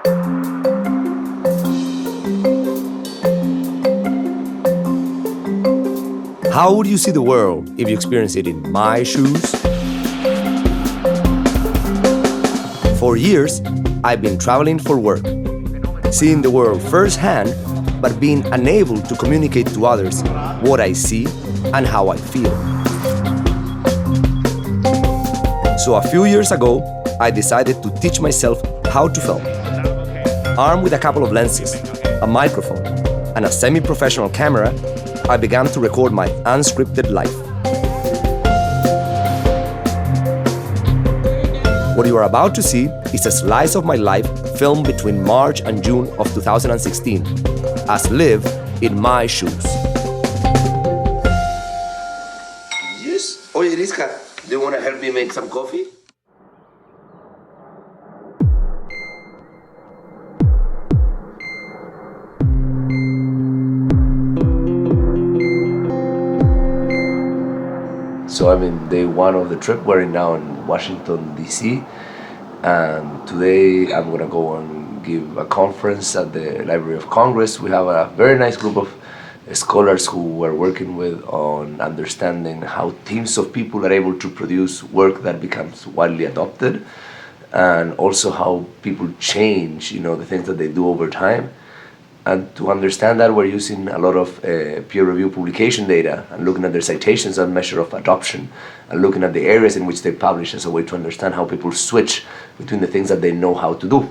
How would you see the world if you experience it in my shoes? For years, I've been traveling for work, seeing the world firsthand, but being unable to communicate to others what I see and how I feel. So a few years ago, I decided to teach myself how to film. Armed with a couple of lenses, a microphone, and a semi-professional camera, I began to record my unscripted life. What you are about to see is a slice of my life filmed between March and June of 2016, as lived in my shoes. Yes. Oye, Rizka, do you want to help me make some coffee? So I'm in day one of the trip. We're now in Washington, D.C. And today I'm gonna go and give a conference at the Library of Congress. We have a very nice group of scholars who we're working with on understanding how teams of people are able to produce work that becomes widely adopted, and also how people change, the things that they do over time. And to understand that, we're using a lot of peer-reviewed publication data and looking at their citations as a measure of adoption, and looking at the areas in which they publish as a way to understand how people switch between the things that they know how to do.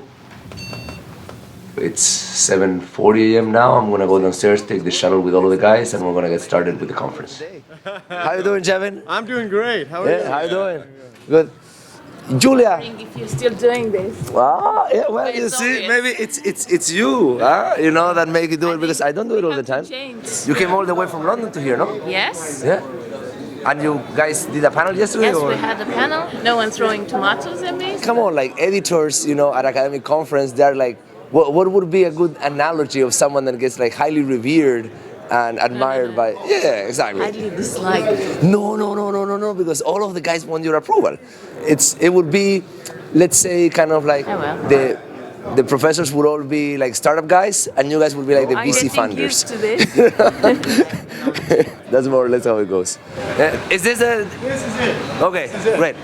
It's 7:40 a.m. now. I'm gonna go downstairs, take the shuttle with all of the guys, and we're gonna get started with the conference. How you doing, Jevin? I'm doing great. How are you? How you doing? Good. Julia. If you're still doing this. Yeah, well, you see, maybe it's you, that make you do it, because I don't do it all the time. You came all the way from London to here, no? Yes. Yeah. And you guys did a panel yesterday? Yes, or? we had a panel. No one throwing tomatoes at me. Come on, like editors, at academic conference, they're like, what would be a good analogy of someone that gets like highly revered and admired by? Yeah, exactly. Highly disliked. No, because all of the guys want your approval. It would be, let's say, kind of like the professors would all be like startup guys, and you guys would be like the VC funders. Used to this. That's more or less how it goes. Is this a? This is it. Okay, this is it. great.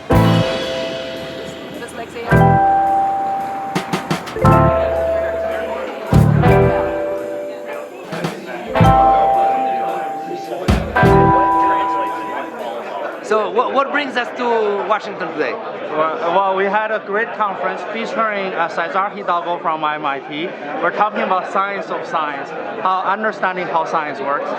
So what brings us to Washington today? Well, we had a great conference featuring Cesar Hidalgo from MIT. We're talking about science of science, understanding how science works.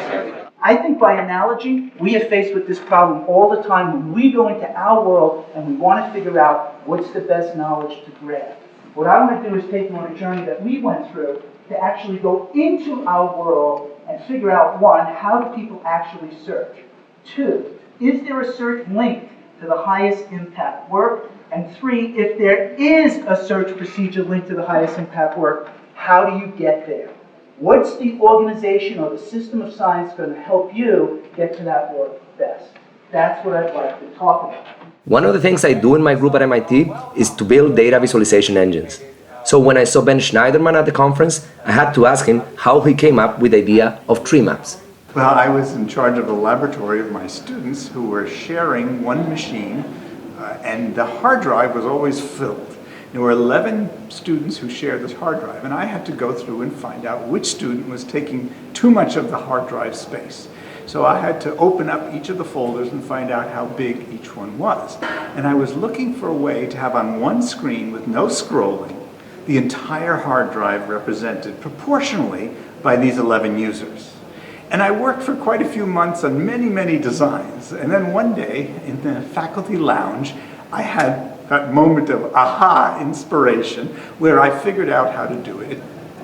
I think by analogy, we are faced with this problem all the time when we go into our world and we want to figure out what's the best knowledge to grab. What I want to do is take you on a journey that we went through to actually go into our world and figure out, one, how do people actually search? Two, is there a search linked to the highest impact work? And three, if there is a search procedure linked to the highest impact work, how do you get there? What's the organization or the system of science going to help you get to that work best? That's what I'd like to talk about. One of the things I do in my group at MIT is to build data visualization engines. So when I saw Ben Schneiderman at the conference, I had to ask him how he came up with the idea of tree maps. Well, I was in charge of a laboratory of my students who were sharing one machine, and the hard drive was always filled. There were 11 students who shared this hard drive, and I had to go through and find out which student was taking too much of the hard drive space. So I had to open up each of the folders and find out how big each one was. And I was looking for a way to have on one screen with no scrolling the entire hard drive represented proportionally by these 11 users. And I worked for quite a few months on many designs. And then one day in the faculty lounge, I had that moment of aha inspiration where I figured out how to do it.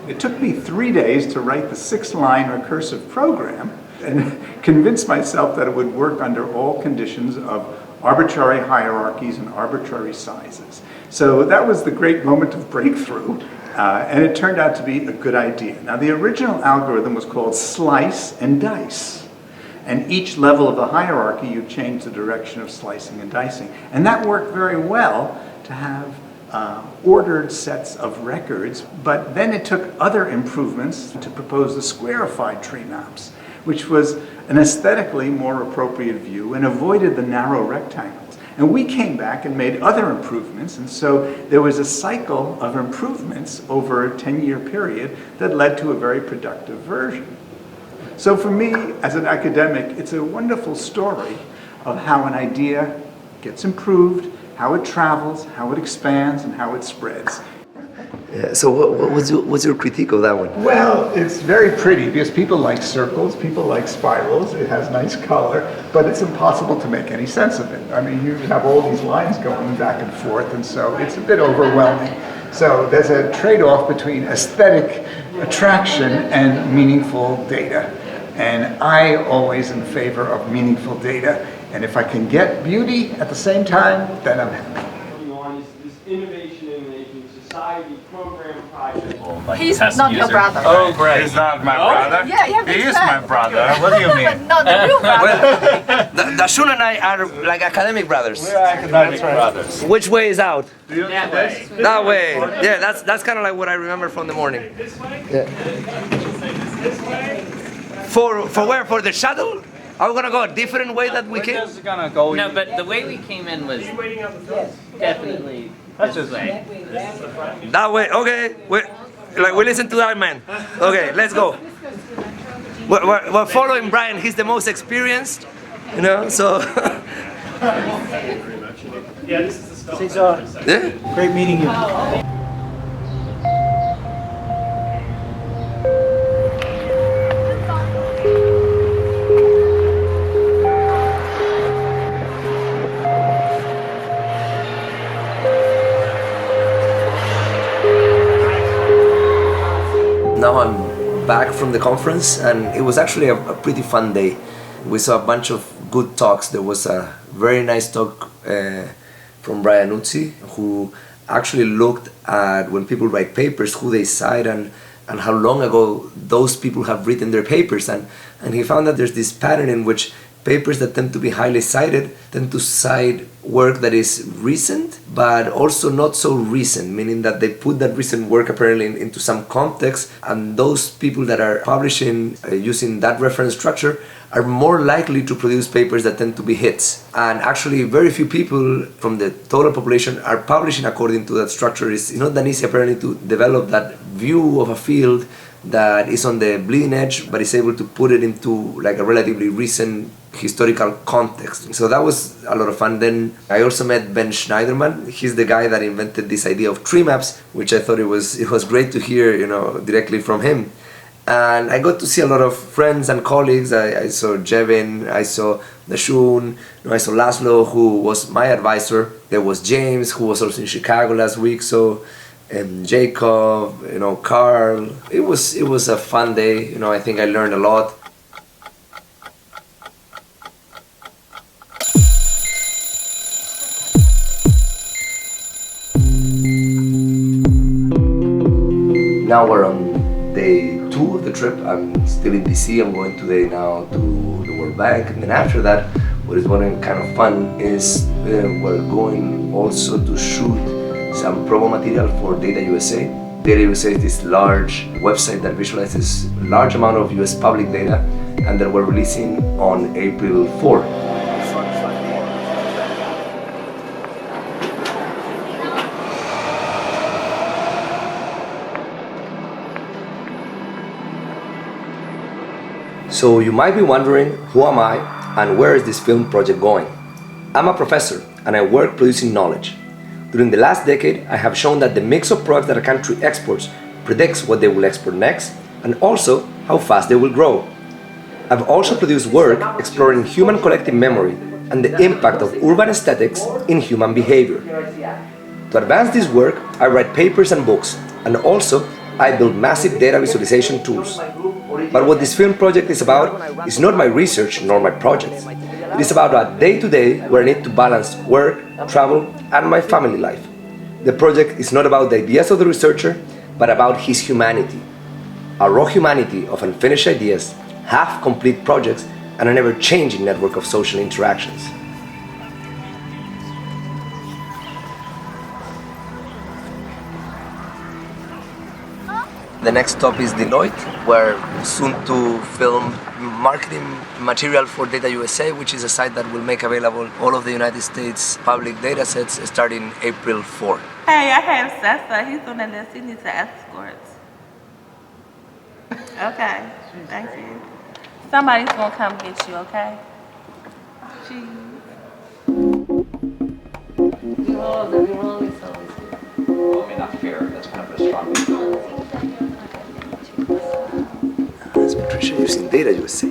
It took me 3 days to write the 6-line recursive program and convince myself that it would work under all conditions of arbitrary hierarchies and arbitrary sizes. So that was the great moment of breakthrough. And it turned out to be a good idea. Now, the original algorithm was called slice and dice. And each level of the hierarchy, you change the direction of slicing and dicing. And that worked very well to have ordered sets of records, but then it took other improvements to propose the squarified tree maps, which was an aesthetically more appropriate view and avoided the narrow rectangles. And we came back and made other improvements, and so there was a cycle of improvements over a 10-year period that led to a very productive version. So for me, as an academic, it's a wonderful story of how an idea gets improved, how it travels, how it expands, and how it spreads. Yeah, so what's your critique of that one? Well, it's very pretty because people like circles, people like spirals, it has nice color, but it's impossible to make any sense of it. I mean, you have all these lines going back and forth, and so it's a bit overwhelming. So there's a trade-off between aesthetic attraction and meaningful data. And I always in favor of meaningful data. And if I can get beauty at the same time, then I'm happy. On is this innovation in making society program project. He's not your brother. Oh, great. He's not my brother? Yeah, He is my brother. What do you mean? Not the real brother. Dashun and I are like academic brothers. We're academic brothers. Which way is out? That way. That way. Yeah, that's kind of like what I remember from the morning. This way? Yeah. This way? For where? For the shuttle? Are we gonna go a different way that we came? We're just gonna go. No, but the way we came in was definitely this way. That way. Okay. We listen to that man. Okay, let's go. We're following Brian. He's the most experienced, you know. So. Yeah, this is the stuff. Cesar, Yeah. great meeting you. Now I'm back from the conference, and it was actually a pretty fun day. We saw a bunch of good talks. There was a very nice talk from Brian Uzzi, who actually looked at when people write papers, who they cite and how long ago those people have written their papers. And he found that there's this pattern in which papers that tend to be highly cited tend to cite work that is recent, but also not so recent, meaning that they put that recent work apparently into some context, and those people that are publishing using that reference structure are more likely to produce papers that tend to be hits. And actually very few people from the total population are publishing according to that structure. It's not that easy apparently to develop that view of a field that is on the bleeding edge, but is able to put it into like a relatively recent historical context. So that was a lot of fun. Then I also met Ben Schneiderman. He's the guy that invented this idea of tree maps, which I thought it was great to hear, you know, directly from him. And I got to see a lot of friends and colleagues. I saw Jevin, I saw Dashun, I saw Laszlo, who was my advisor. There was James, who was also in Chicago last week. So Jacob, you know, Carl. It was a fun day. You know, I think I learned a lot. Now we're on day 2 of the trip. I'm still in DC. I'm going today now to the World Bank, and then after that, what is kind of fun is we're going also to shoot some promo material for Data USA. Data USA is this large website that visualizes a large amount of US public data, and that we're releasing on April 4. So you might be wondering, who am I and where is this film project going? I'm a professor and I work producing knowledge. During the last decade, I have shown that the mix of products that a country exports predicts what they will export next and also how fast they will grow. I've also produced work exploring human collective memory and the impact of urban aesthetics in human behavior. To advance this work, I write papers and books, and also I build massive data visualization tools. But what this film project is about is not my research nor my projects. It is about a day-to-day where I need to balance work, travel, and my family life. The project is not about the ideas of the researcher, but about his humanity. A raw humanity of unfinished ideas, half-complete projects, and an ever-changing network of social interactions. The next stop is Deloitte, where soon to film marketing material for Data USA, which is a site that will make available all of the United States public data sets starting April 4. Hey, I have Cesar. He's on the list. He needs to escort. Okay, thank you. Somebody's gonna come get you, okay? Cheese. I mean, not fair. That's kind of a strong. That's Patricia using Data USA.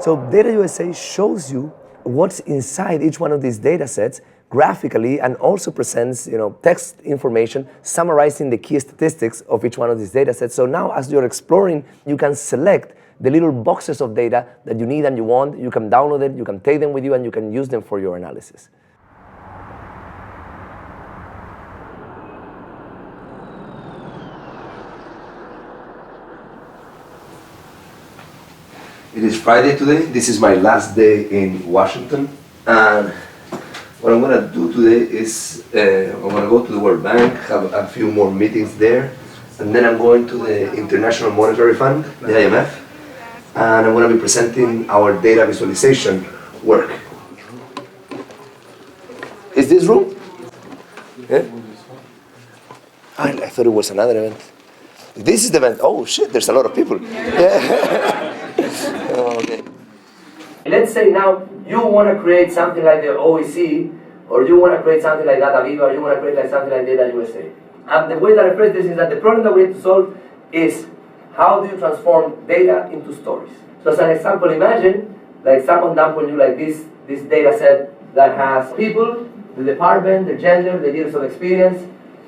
So Data USA shows you what's inside each one of these data sets graphically, and also presents text information summarizing the key statistics of each one of these data sets. So now as you're exploring, you can select the little boxes of data that you need and you want. You can download it, you can take them with you, and you can use them for your analysis. It is Friday today. This is my last day in Washington, and what I'm going to do today is I'm going to go to the World Bank, have a few more meetings there, and then I'm going to the International Monetary Fund, the IMF, and I'm going to be presenting our data visualization work. Is this room? Yeah? I thought it was another event. This is the event. Oh shit, there's a lot of people. Yeah. Okay. Let's say now you want to create something like the OEC, or you want to create something like Data Viva, or you want to create like something like Data USA. And the way that I phrase this is that the problem that we need to solve is how do you transform data into stories. So as an example, imagine like someone dump on you like this data set that has people, the department, the gender, the years of experience,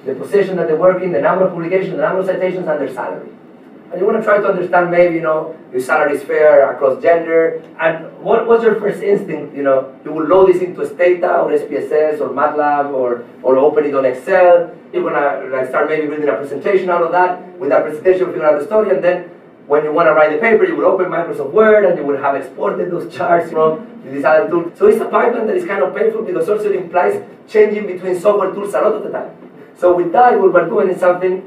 the position that they work in, the number of publications, the number of citations, and their salary. And you want to try to understand maybe, your salary is fair across gender, and what's your first instinct, you will load this into Stata or SPSS or MATLAB or open it on Excel. You're gonna start maybe building a presentation out of that. With that presentation, you figure out the story, and then when you want to write the paper, you will open Microsoft Word and you will have exported those charts from this other tool. So it's a pipeline that is kind of painful because also it implies changing between software tools a lot of the time. So with that, what we're doing is something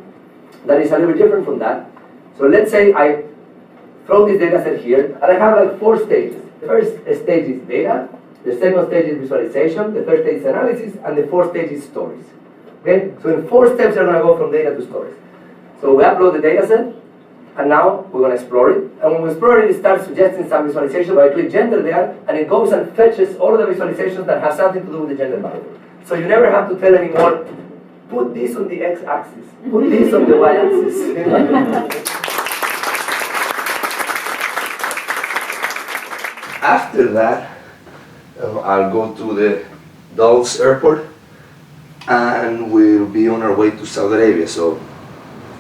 that is a little bit different from that. So let's say I throw this data set here, and I have like 4 stages. The first stage is data, the second stage is visualization, the third stage is analysis, and the fourth stage is stories. Okay? So in 4 steps, you're going to go from data to stories. So we upload the data set, and now we're going to explore it. And when we explore it, it starts suggesting some visualization. But I click gender there, and it goes and fetches all of the visualizations that have something to do with the gender variable. So you never have to tell anymore, put this on the x-axis, put this on the y-axis. After that, I'll go to the Dulles Airport, and we'll be on our way to Saudi Arabia. So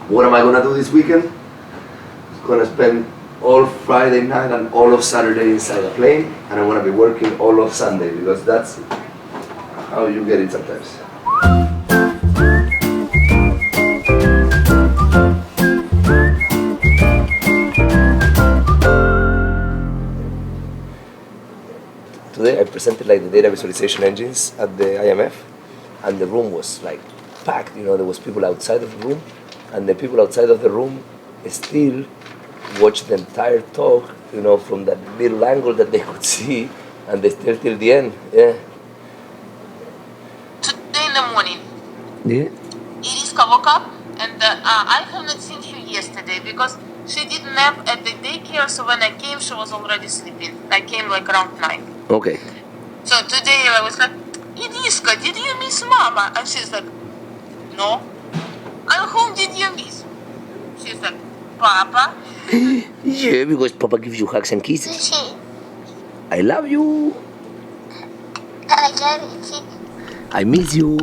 what am I going to do this weekend? I'm going to spend all Friday night and all of Saturday inside a plane, and I'm going to be working all of Sunday, because that's how you get it sometimes. Today I presented like the data visualization engines at the IMF, and the room was like packed. There was people outside of the room, and the people outside of the room still watched the entire talk, from that little angle that they could see, and they still till the end. Yeah. Today in the morning, Yeah. Iriska woke up, and I have not seen her yesterday because she did nap at the daycare. So when I came, she was already sleeping. I came like around 9. Okay. So today I was like, Iriska, did you miss Mama? And she's like, no. And whom did you miss? She's like, Papa. Yeah, because Papa gives you hugs and kisses. I love you. I miss you.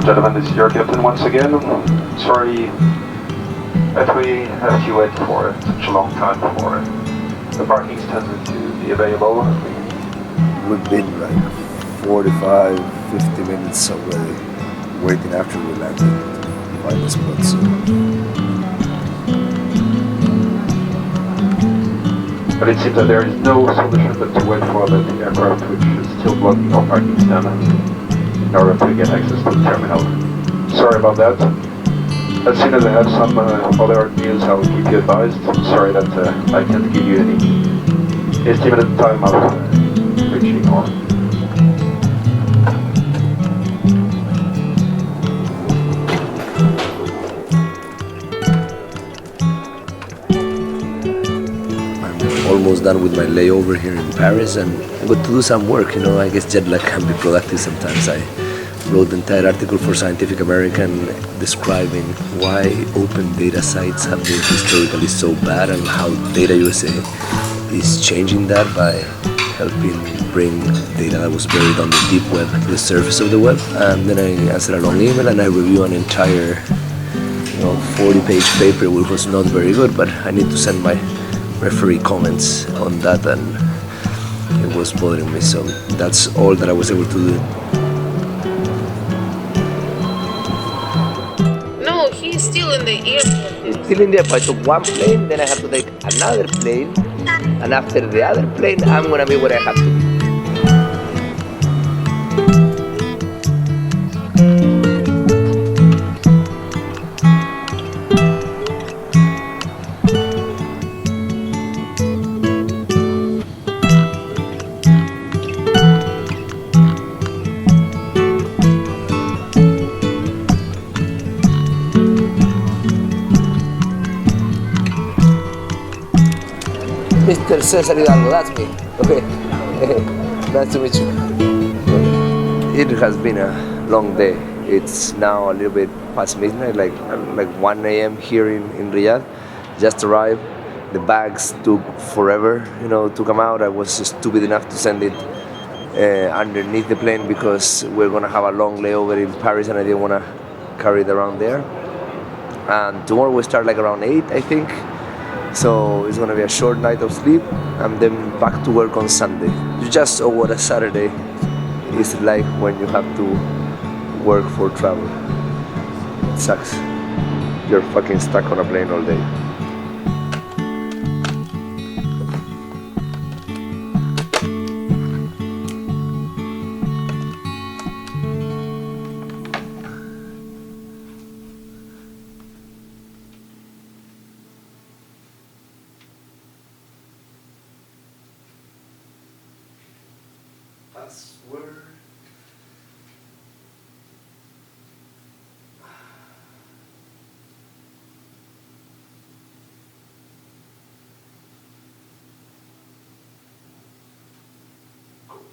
gentlemen, this is your captain once again. Sorry that we have to wait for such a long time for the parking stand to be available. We've been like 45, 50 minutes already waiting after we landed to find the spot. So. But it seems that there is no solution but to wait for the aircraft which is still blocking our parking stand in order to get access to the terminal. Sorry about that. As soon as I have some other news, I will keep you advised. Sorry that I can't give you any estimated time of reaching or. Almost done with my layover here in Paris, and I got to do some work. I guess jet lag can be productive sometimes. I wrote the entire article for Scientific American describing why open data sites have been historically so bad and how Data USA is changing that by helping bring data that was buried on the deep web to the surface of the web. And then I answered a long email and I review an entire 40-page paper, which was not very good, but I need to send my referee comments on that, and it was bothering me, so that's all that I was able to do. No, he's still in the airport. It's still in the airport. I took one plane, then I have to take another plane, and after the other plane, I'm gonna be where I have to be. Mr. Cesar Hidalgo, that's me. Okay, nice to meet you. It has been a long day. It's now a little bit past midnight, like 1 a.m. here in Riyadh. Just arrived. The bags took forever, to come out. I was stupid enough to send it underneath the plane because we're gonna have a long layover in Paris, and I didn't wanna carry it around there. And tomorrow we start around 8, I think. So it's gonna be a short night of sleep and then back to work on Sunday. You just saw what a Saturday is like when you have to work for travel. It sucks. You're fucking stuck on a plane all day. Password. Cool.